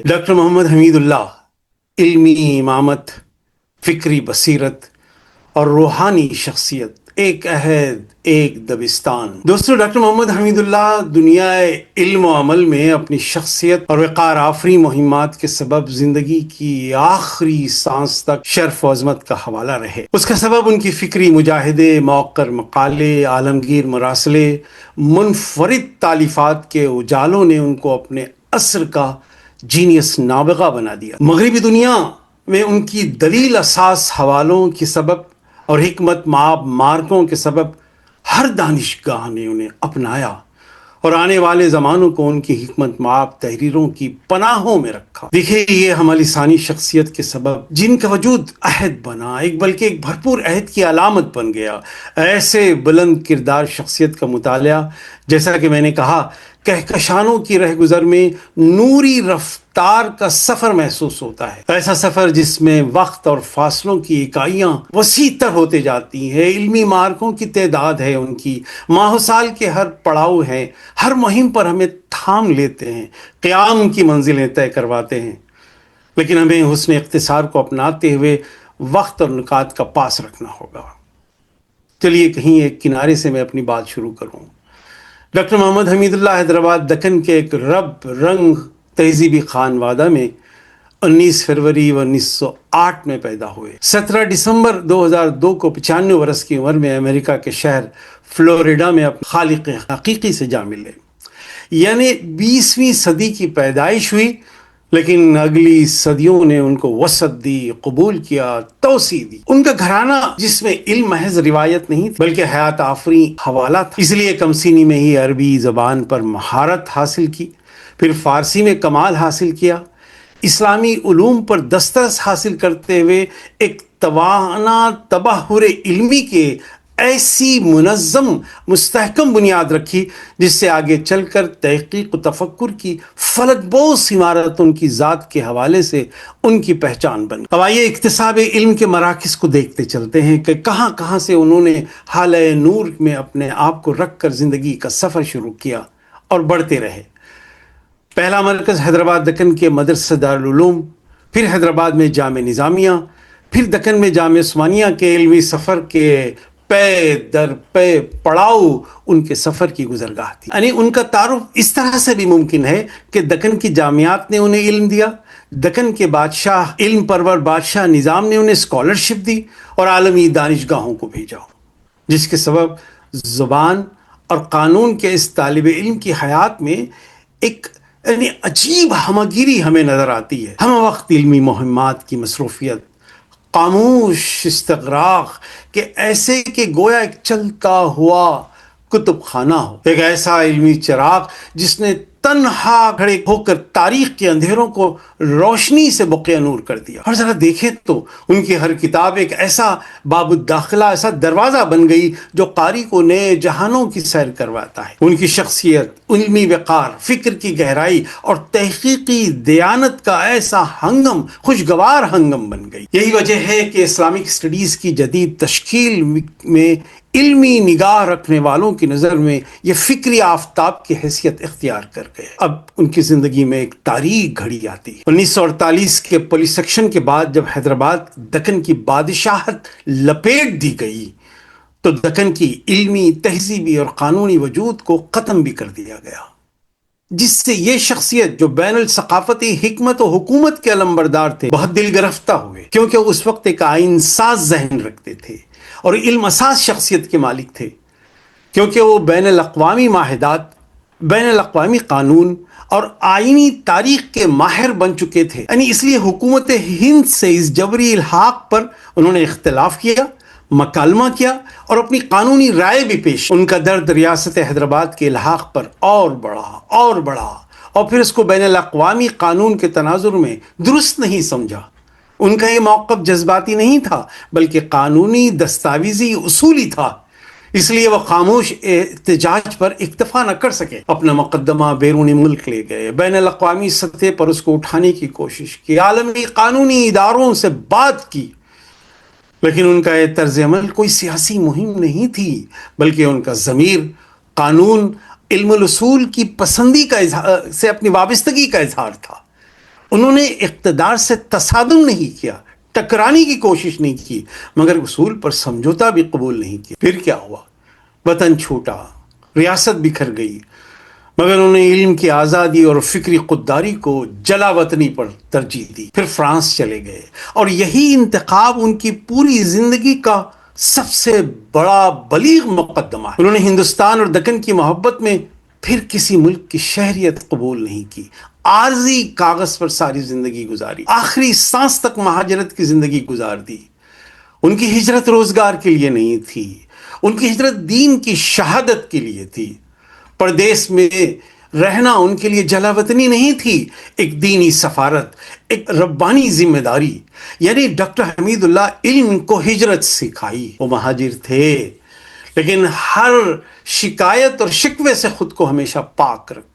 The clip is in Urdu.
ڈاکٹر محمد حمید اللہ علمی امامت، فکری بصیرت اور روحانی شخصیت، ایک عہد ایک دبستان۔ دوستو، ڈاکٹر محمد حمید اللہ دنیا علم و عمل میں اپنی شخصیت اور وقار آفری مہمات کے سبب زندگی کی آخری سانس تک شرف و عظمت کا حوالہ رہے۔ اس کا سبب ان کی فکری مجاہدے، موقر مقالے، عالمگیر مراسلے، منفرد تالیفات کے اجالوں نے ان کو اپنے عصر کا جینیس نابغہ بنا دیا۔ مغربی دنیا میں ان کی دلیل اساس حوالوں کے سبب اور حکمت مآب مارکوں کے سبب ہر دانشگاہ نے انہیں اپنایا اور آنے والے زمانوں کو ان کی حکمت مآب تحریروں کی پناہوں میں رکھا۔ دیکھیے، یہ ہم لسانی شخصیت کے سبب جن کا وجود عہد بنا، بلکہ ایک بھرپور عہد کی علامت بن گیا۔ ایسے بلند کردار شخصیت کا مطالعہ، جیسا کہ میں نے کہا، کہکشانوں کی رہ گزر میں نوری رفتار کا سفر محسوس ہوتا ہے۔ ایسا سفر جس میں وقت اور فاصلوں کی اکائیاں وسیع تر ہوتے جاتی ہیں، علمی مارکوں کی تعداد ہے، ان کی ماہ و سال کے ہر پڑاؤ ہیں، ہر مہم پر ہمیں تھام لیتے ہیں، قیام کی منزلیں طے کرواتے ہیں۔ لیکن ہمیں حسن اختصار کو اپناتے ہوئے وقت اور نکات کا پاس رکھنا ہوگا۔ چلیے کہیں ایک کنارے سے میں اپنی بات شروع کروں۔ ڈاکٹر محمد حمید اللہ حیدرآباد دکن کے ایک رب رنگ تہذیبی خانوادہ میں 19 فروری 1908 میں پیدا ہوئے۔ 17 دسمبر 2002 کو 95 برس کی عمر میں امریکہ کے شہر فلوریڈا میں اپنے خالق حقیقی سے جا ملے۔ یعنی 20ویں صدی کی پیدائش ہوئی، لیکن اگلی صدیوں نے ان کو وسعت دی، قبول کیا، توسیع دی۔ ان کا گھرانہ جس میں علم محض روایت نہیں تھی بلکہ حیات آفری حوالہ تھا، اس لیے کم سنی میں ہی عربی زبان پر مہارت حاصل کی، پھر فارسی میں کمال حاصل کیا، اسلامی علوم پر دسترس حاصل کرتے ہوئے ایک توانا تبحر علمی کے ایسی منظم مستحکم بنیاد رکھی جس سے آگے چل کر تحقیق و تفکر کی فلک بوس عمارت ان کی ذات کے حوالے سے ان کی پہچان بن گئی۔ اب آئیے اکتساب علم کے مراکز کو دیکھتے چلتے ہیں کہ کہاں کہاں سے انہوں نے حالہ نور میں اپنے آپ کو رکھ کر زندگی کا سفر شروع کیا اور بڑھتے رہے۔ پہلا مرکز حیدرآباد دکن کے مدرسہ دارالعلوم، پھر حیدرآباد میں جامعہ نظامیہ، پھر دکن میں جامعہ عثمانیہ کے علمی سفر کے پے در پے پڑاؤ ان کے سفر کی گزرگاہ تھی۔ یعنی ان کا تعارف اس طرح سے بھی ممکن ہے کہ دکن کی جامعات نے انہیں علم دیا، دکن کے بادشاہ، علم پرور بادشاہ نظام نے انہیں اسکالرشپ دی اور عالمی دانشگاہوں کو بھیجا، جس کے سبب زبان اور قانون کے اس طالب علم کی حیات میں ایک عجیب ہمگیری ہمیں نظر آتی ہے۔ ہم وقت علمی مہمات کی مصروفیت، خاموش استغراق کہ ایسے کہ گویا ایک چلتا ہوا کتب خانہ ہو، ایک ایسا علمی چراغ جس نے تنہا کھڑے ہو کر تاریخ کے اندھیروں کو روشنی سے بقیہ نور کر دیا۔ اور ذرا دیکھیں تو ان کی ہر کتاب ایک ایسا باب الداخلہ، ایسا دروازہ بن گئی جو قاری کو نئے جہانوں کی سیر کرواتا ہے۔ ان کی شخصیت، علمی وقار، فکر کی گہرائی اور تحقیقی دیانت کا ایسا ہنگم، خوشگوار ہنگم بن گئی۔ یہی وجہ ہے کہ اسلامک اسٹڈیز کی جدید تشکیل میں علمی نگاہ رکھنے والوں کی نظر میں یہ فکری آفتاب کی حیثیت اختیار کر گئے۔ اب ان کی زندگی میں ایک تاریخ گھڑی آتی ہے۔ 1948 کے پولیس سیکشن کے بعد جب حیدرآباد دکن کی بادشاہت لپیٹ دی گئی تو دکن کی علمی، تہذیبی اور قانونی وجود کو ختم بھی کر دیا گیا، جس سے یہ شخصیت جو بین الثقافتی حکمت و حکومت کے علمبردار تھے بہت دل گرفتہ ہوئے، کیونکہ اس وقت ایک آئین ساز ذہن رکھتے تھے اور علم اساس شخصیت کے مالک تھے، کیونکہ وہ بین الاقوامی معاہدات، بین الاقوامی قانون اور آئینی تاریخ کے ماہر بن چکے تھے۔ یعنی اس لیے حکومت ہند سے اس جبری الحاق پر انہوں نے اختلاف کیا، مکالمہ کیا اور اپنی قانونی رائے بھی پیش۔ ان کا درد ریاست حیدرآباد کے الحاق پر اور بڑھا اور پھر اس کو بین الاقوامی قانون کے تناظر میں درست نہیں سمجھا۔ ان کا یہ موقف جذباتی نہیں تھا بلکہ قانونی، دستاویزی، اصولی تھا۔ اس لیے وہ خاموش احتجاج پر اکتفا نہ کر سکے، اپنا مقدمہ بیرونی ملک لے گئے، بین الاقوامی سطح پر اس کو اٹھانے کی کوشش کی، عالمی قانونی اداروں سے بات کی، لیکن ان کا یہ طرز عمل کوئی سیاسی مہم نہیں تھی بلکہ ان کا ضمیر، قانون، علم الاصول کی پسندی کا سے اپنی وابستگی کا اظہار تھا۔ انہوں نے اقتدار سے تصادم نہیں کیا، ٹکرانے کی کوشش نہیں کی، مگر اصول پر سمجھوتا بھی قبول نہیں کیا۔ پھر کیا ہوا؟ وطن چھوٹا، ریاست بکھر گئی، مگر انہوں نے علم کی آزادی اور فکری خودداری کو جلا وطنی پر ترجیح دی۔ پھر فرانس چلے گئے، اور یہی انتخاب ان کی پوری زندگی کا سب سے بڑا بلیغ مقدمہ ہے۔ انہوں نے ہندوستان اور دکن کی محبت میں پھر کسی ملک کی شہریت قبول نہیں کی، عارضی کاغذ پر ساری زندگی گزاری، آخری سانس تک مہاجرت کی زندگی گزار دی۔ ان کی ہجرت روزگار کے لیے نہیں تھی، ان کی ہجرت دین کی شہادت کے لیے تھی۔ پردیس میں رہنا ان کے لیے جلا وطنی نہیں تھی، ایک دینی سفارت، ایک ربانی ذمہ داری۔ یعنی ڈاکٹر حمید اللہ علم کو ہجرت سکھائی۔ وہ مہاجر تھے، لیکن ہر شکایت اور شکوے سے خود کو ہمیشہ پاک رکھا۔